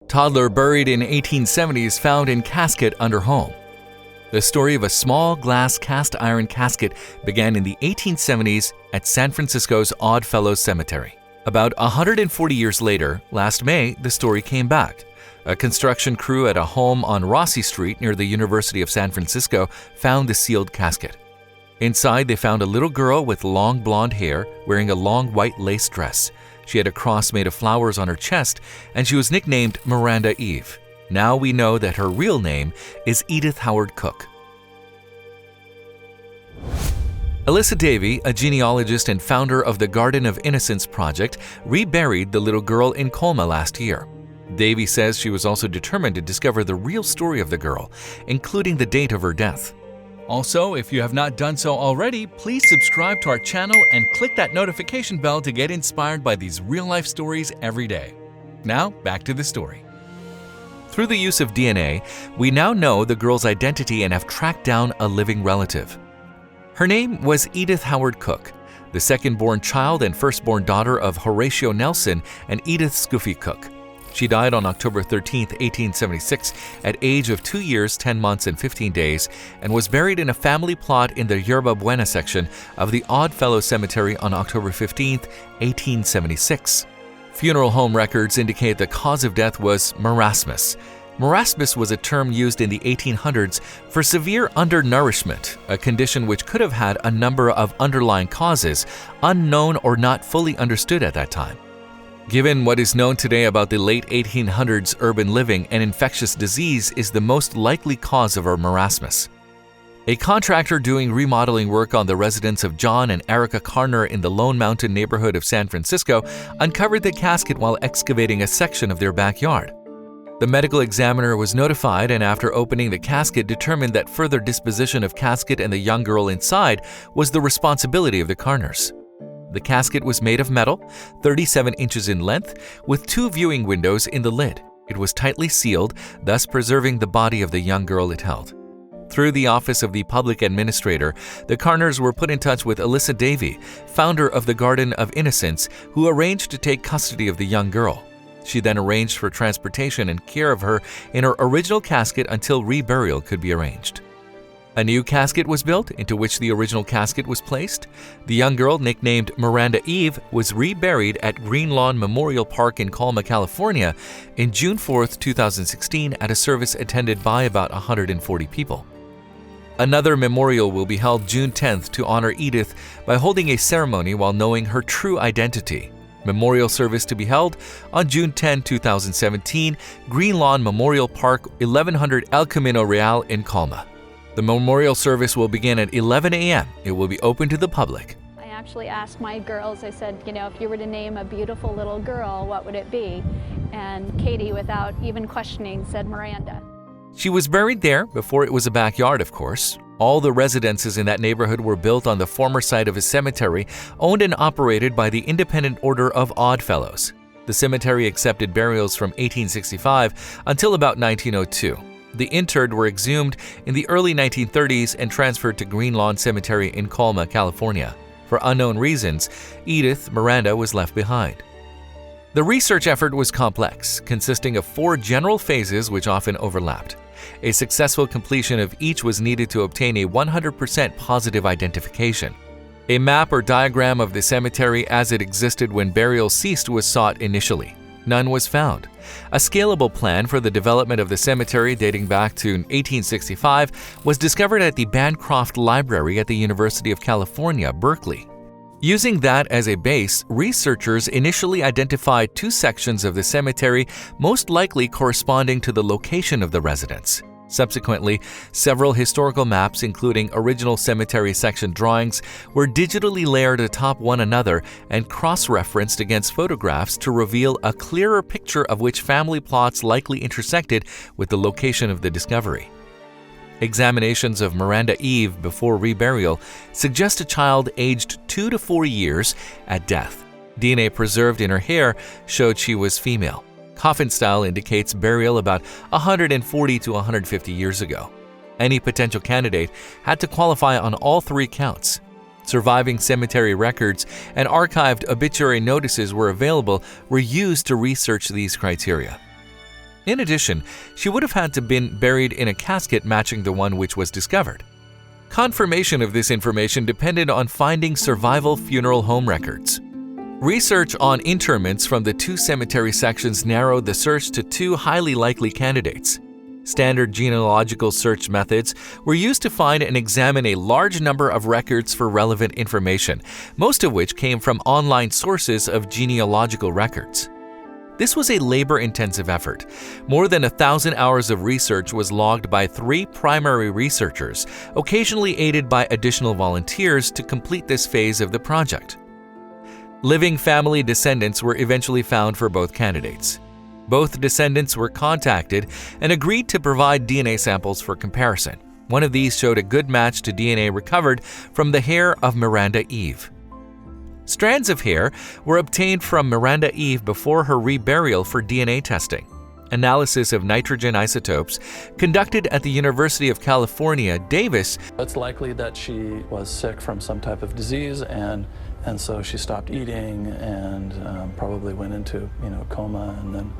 Toddler buried in 1870s found in casket under home. The story of a small glass cast iron casket began in the 1870s at San Francisco's Oddfellows Cemetery. About 140 years later, last May, the story came back. A construction crew at a home on Rossi Street near the University of San Francisco found the sealed casket. Inside, they found a little girl with long blonde hair wearing a long white lace dress. She had a cross made of flowers on her chest, and she was nicknamed Miranda Eve. Now we know that her real name is Edith Howard Cook. Alyssa Davey, a genealogist and founder of the Garden of Innocence project, reburied the little girl in Colma last year. Davey says she was also determined to discover the real story of the girl, including the date of her death. Also, if you have not done so already, please subscribe to our channel and click that notification bell to get inspired by these real-life stories every day. Now, back to the story. Through the use of DNA, we now know the girl's identity and have tracked down a living relative. Her name was Edith Howard Cook, the second-born child and first-born daughter of Horatio Nelson and Edith Scoofy Cook. She died on October 13, 1876, at age of 2 years, 10 months, and 15 days, and was buried in a family plot in the Yerba Buena section of the Oddfellows Cemetery on October 15, 1876. Funeral home records indicate the cause of death was marasmus. Marasmus was a term used in the 1800s for severe undernourishment, a condition which could have had a number of underlying causes, unknown or not fully understood at that time. Given what is known today about the late 1800s urban living, an infectious disease is the most likely cause of marasmus. A contractor doing remodeling work on the residence of John and Erica Carner in the Lone Mountain neighborhood of San Francisco uncovered the casket while excavating a section of their backyard. The medical examiner was notified and after opening the casket determined that further disposition of casket and the young girl inside was the responsibility of the Carners. The casket was made of metal, 37 inches in length, with 2 viewing windows in the lid. It was tightly sealed, thus preserving the body of the young girl it held. Through the office of the public administrator, the Carners were put in touch with Alyssa Davey, founder of the Garden of Innocence, who arranged to take custody of the young girl. She then arranged for transportation and care of her in her original casket until reburial could be arranged. A new casket was built, into which the original casket was placed. The young girl, nicknamed Miranda Eve, was reburied at Green Lawn Memorial Park in Colma, California, in June 4, 2016, at a service attended by about 140 people. Another memorial will be held June 10th to honor Edith by holding a ceremony while knowing her true identity. Memorial service to be held on June 10, 2017, Green Lawn Memorial Park, 1100 El Camino Real in Colma. The memorial service will begin at 11 a.m. It will be open to the public. I actually asked my girls, I said, if you were to name a beautiful little girl, what would it be? And Katie, without even questioning, said Miranda. She was buried there before it was a backyard, of course. All the residences in that neighborhood were built on the former site of a cemetery owned and operated by the Independent Order of Oddfellows. The cemetery accepted burials from 1865 until about 1902. The interred were exhumed in the early 1930s and transferred to Green Lawn Cemetery in Colma, California. For unknown reasons, Edith Miranda was left behind. The research effort was complex, consisting of 4 general phases which often overlapped. A successful completion of each was needed to obtain a 100% positive identification. A map or diagram of the cemetery as it existed when burial ceased was sought initially. None was found. A scalable plan for the development of the cemetery dating back to 1865 was discovered at the Bancroft Library at the University of California, Berkeley. Using that as a base, researchers initially identified 2 sections of the cemetery most likely corresponding to the location of the residence. Subsequently, several historical maps, including original cemetery section drawings, were digitally layered atop one another and cross-referenced against photographs to reveal a clearer picture of which family plots likely intersected with the location of the discovery. Examinations of Miranda Eve before reburial suggest a child aged 2 to 4 years at death. DNA preserved in her hair showed she was female. Coffin style indicates burial about 140 to 150 years ago. Any potential candidate had to qualify on all 3 counts. Surviving cemetery records and archived obituary notices were used to research these criteria. In addition, she would have had to been buried in a casket matching the one which was discovered. Confirmation of this information depended on finding survival funeral home records. Research on interments from the 2 cemetery sections narrowed the search to 2 highly likely candidates. Standard genealogical search methods were used to find and examine a large number of records for relevant information, most of which came from online sources of genealogical records. This was a labor-intensive effort. More than 1,000 hours of research was logged by 3 primary researchers, occasionally aided by additional volunteers to complete this phase of the project. Living family descendants were eventually found for both candidates. Both descendants were contacted and agreed to provide DNA samples for comparison. One of these showed a good match to DNA recovered from the hair of Miranda Eve. Strands of hair were obtained from Miranda Eve before her reburial for DNA testing. Analysis of nitrogen isotopes conducted at the University of California, Davis. It's likely that she was sick from some type of disease, and so she stopped eating and probably went into coma and then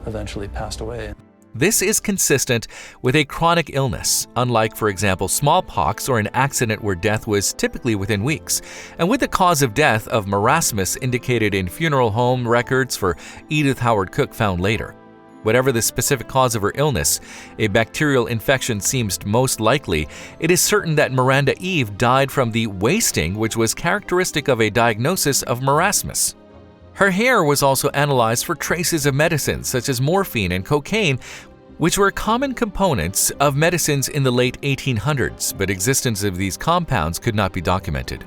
eventually passed away. This is consistent with a chronic illness, unlike, for example, smallpox or an accident where death was typically within weeks, and with the cause of death of marasmus indicated in funeral home records for Edith Howard Cook found later. Whatever the specific cause of her illness, a bacterial infection seems most likely. It is certain that Miranda Eve died from the wasting which was characteristic of a diagnosis of marasmus. Her hair was also analyzed for traces of medicines such as morphine and cocaine, which were common components of medicines in the late 1800s, but existence of these compounds could not be documented.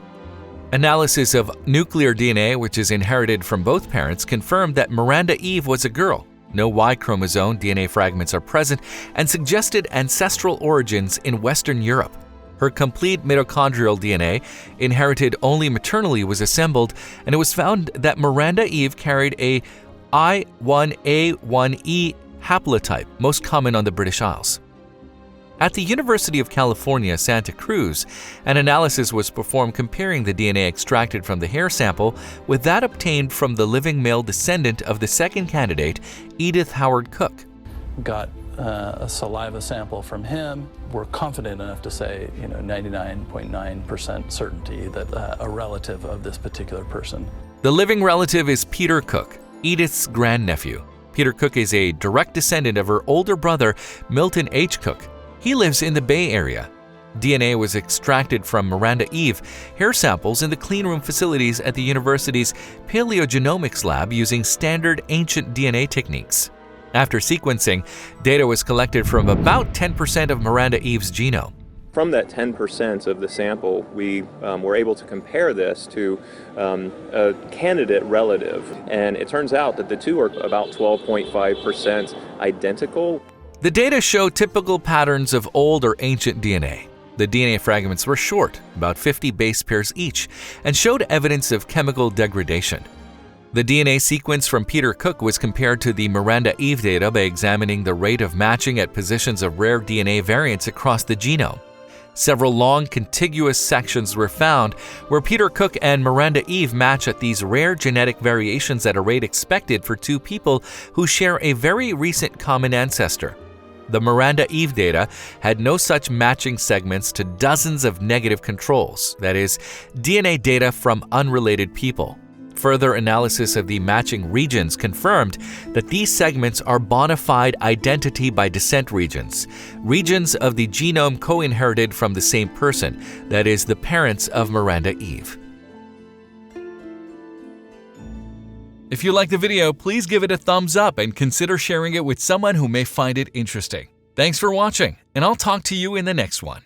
Analysis of nuclear DNA, which is inherited from both parents, confirmed that Miranda Eve was a girl. No Y chromosome DNA fragments are present and suggested ancestral origins in Western Europe. Her complete mitochondrial DNA, inherited only maternally, was assembled, and it was found that Miranda Eve carried a I1A1E haplotype, most common on the British Isles. At the University of California, Santa Cruz, an analysis was performed comparing the DNA extracted from the hair sample with that obtained from the living male descendant of the second candidate, Edith Howard Cook. Got a saliva sample from him. We're confident enough to say, 99.9% certainty that a relative of this particular person. The living relative is Peter Cook, Edith's grandnephew. Peter Cook is a direct descendant of her older brother, Milton H. Cook. He lives in the Bay Area. DNA was extracted from Miranda Eve hair samples in the cleanroom facilities at the university's paleogenomics lab using standard ancient DNA techniques. After sequencing, data was collected from about 10% of Miranda Eve's genome. From that 10% of the sample, we were able to compare this to a candidate relative, and it turns out that the two are about 12.5% identical. The data show typical patterns of old or ancient DNA. The DNA fragments were short, about 50 base pairs each, and showed evidence of chemical degradation. The DNA sequence from Peter Cook was compared to the Miranda Eve data by examining the rate of matching at positions of rare DNA variants across the genome. Several long contiguous sections were found where Peter Cook and Miranda Eve match at these rare genetic variations at a rate expected for 2 people who share a very recent common ancestor. The Miranda Eve data had no such matching segments to dozens of negative controls, that is, DNA data from unrelated people. Further analysis of the matching regions confirmed that these segments are bona fide identity by descent regions, regions of the genome co-inherited from the same person, that is, the parents of Miranda Eve. If you like the video, please give it a thumbs up and consider sharing it with someone who may find it interesting. Thanks for watching, and I'll talk to you in the next one.